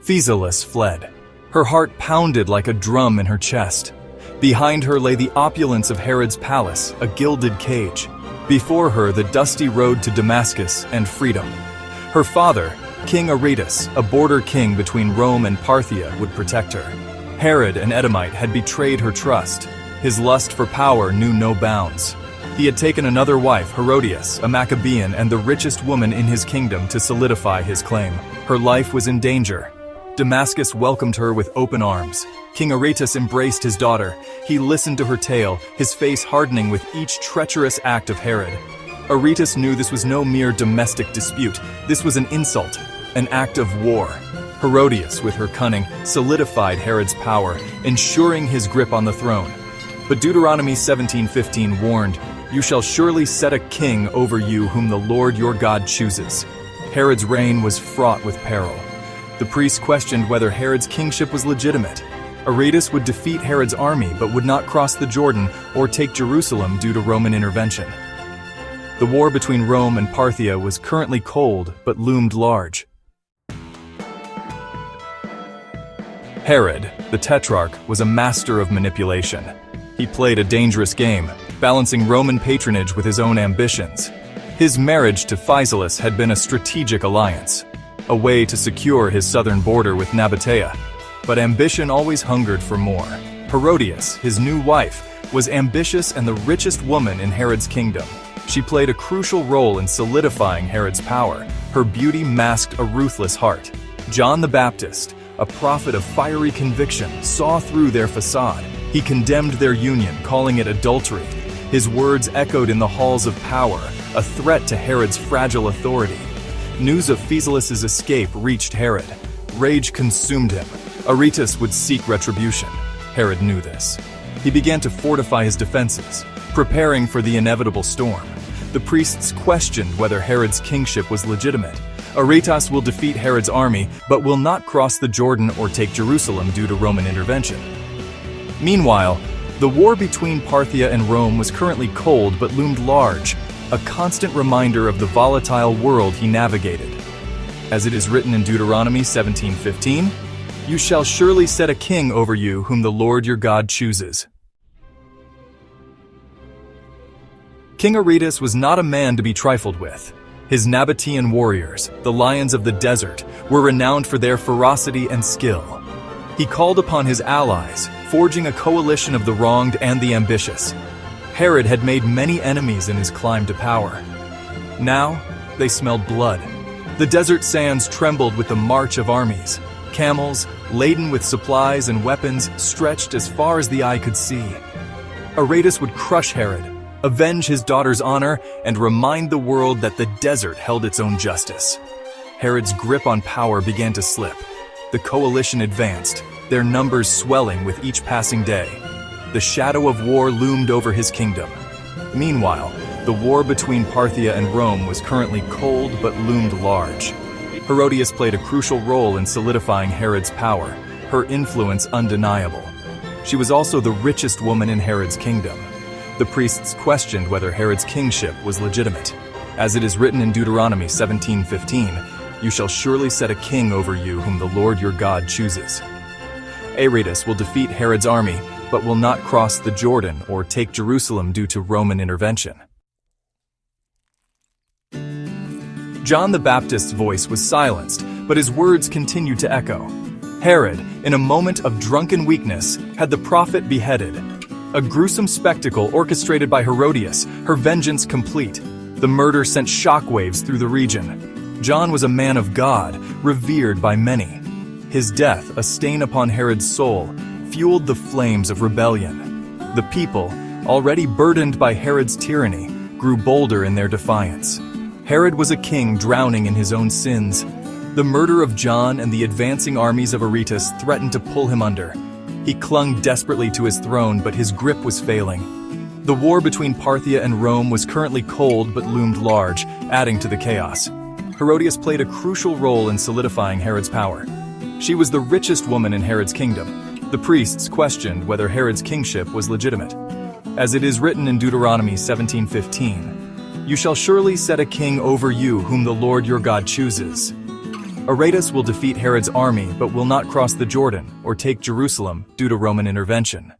Physalis fled. Her heart pounded like a drum in her chest. Behind her lay the opulence of Herod's palace, a gilded cage. Before her, the dusty road to Damascus and freedom. Her father, King Aretas, a border king between Rome and Parthia, would protect her. Herod, an Edomite, had betrayed her trust. His lust for power knew no bounds. He had taken another wife, Herodias, a Maccabean and the richest woman in his kingdom, to solidify his claim. Her life was in danger. Damascus welcomed her with open arms. King Aretas embraced his daughter. He listened to her tale, his face hardening with each treacherous act of Herod. Aretas knew this was no mere domestic dispute. This was an insult, an act of war. Herodias, with her cunning, solidified Herod's power, ensuring his grip on the throne. But Deuteronomy 17:15 warned, "You shall surely set a king over you whom the Lord your God chooses." Herod's reign was fraught with peril. The priests questioned whether Herod's kingship was legitimate. Aretas would defeat Herod's army but would not cross the Jordan or take Jerusalem due to Roman intervention. The war between Rome and Parthia was currently cold but loomed large. Herod, the Tetrarch, was a master of manipulation. He played a dangerous game, balancing Roman patronage with his own ambitions. His marriage to Physalis had been a strategic alliance, a way to secure his southern border with Nabatea. But ambition always hungered for more. Herodias, his new wife, was ambitious and the richest woman in Herod's kingdom. She played a crucial role in solidifying Herod's power. Her beauty masked a ruthless heart. John the Baptist, a prophet of fiery conviction, saw through their facade. He condemned their union, calling it adultery. His words echoed in the halls of power, a threat to Herod's fragile authority. News of Physalis' escape reached Herod. Rage consumed him. Aretas would seek retribution. Herod knew this. He began to fortify his defenses, preparing for the inevitable storm. The priests questioned whether Herod's kingship was legitimate. Aretas will defeat Herod's army, but will not cross the Jordan or take Jerusalem due to Roman intervention. Meanwhile, the war between Parthia and Rome was currently cold but loomed large, a constant reminder of the volatile world he navigated. As it is written in Deuteronomy 17:15, "You shall surely set a king over you whom the Lord your God chooses." King Aretas was not a man to be trifled with. His Nabatean warriors, the lions of the desert, were renowned for their ferocity and skill. He called upon his allies, forging a coalition of the wronged and the ambitious. Herod had made many enemies in his climb to power. Now, they smelled blood. The desert sands trembled with the march of armies. Camels, laden with supplies and weapons, stretched as far as the eye could see. Aretas would crush Herod, avenge his daughter's honor, and remind the world that the desert held its own justice. Herod's grip on power began to slip. The coalition advanced, their numbers swelling with each passing day. The shadow of war loomed over his kingdom. Meanwhile, the war between Parthia and Rome was currently cold but loomed large. Herodias played a crucial role in solidifying Herod's power, her influence undeniable. She was also the richest woman in Herod's kingdom. The priests questioned whether Herod's kingship was legitimate. As it is written in Deuteronomy 17:15, "You shall surely set a king over you whom the Lord your God chooses." Aretas will defeat Herod's army, but will not cross the Jordan or take Jerusalem due to Roman intervention. John the Baptist's voice was silenced, but his words continued to echo. Herod, in a moment of drunken weakness, had the prophet beheaded. A gruesome spectacle orchestrated by Herodias, her vengeance complete. The murder sent shockwaves through the region. John was a man of God, revered by many. His death, a stain upon Herod's soul, fueled the flames of rebellion. The people, already burdened by Herod's tyranny, grew bolder in their defiance. Herod was a king drowning in his own sins. The murder of John and the advancing armies of Aretas threatened to pull him under. He clung desperately to his throne, but his grip was failing. The war between Parthia and Rome was currently cold but loomed large, adding to the chaos. Herodias played a crucial role in solidifying Herod's power. She was the richest woman in Herod's kingdom. The priests questioned whether Herod's kingship was legitimate. As it is written in Deuteronomy 17:15, "You shall surely set a king over you whom the Lord your God chooses." Aretas will defeat Herod's army but will not cross the Jordan or take Jerusalem due to Roman intervention.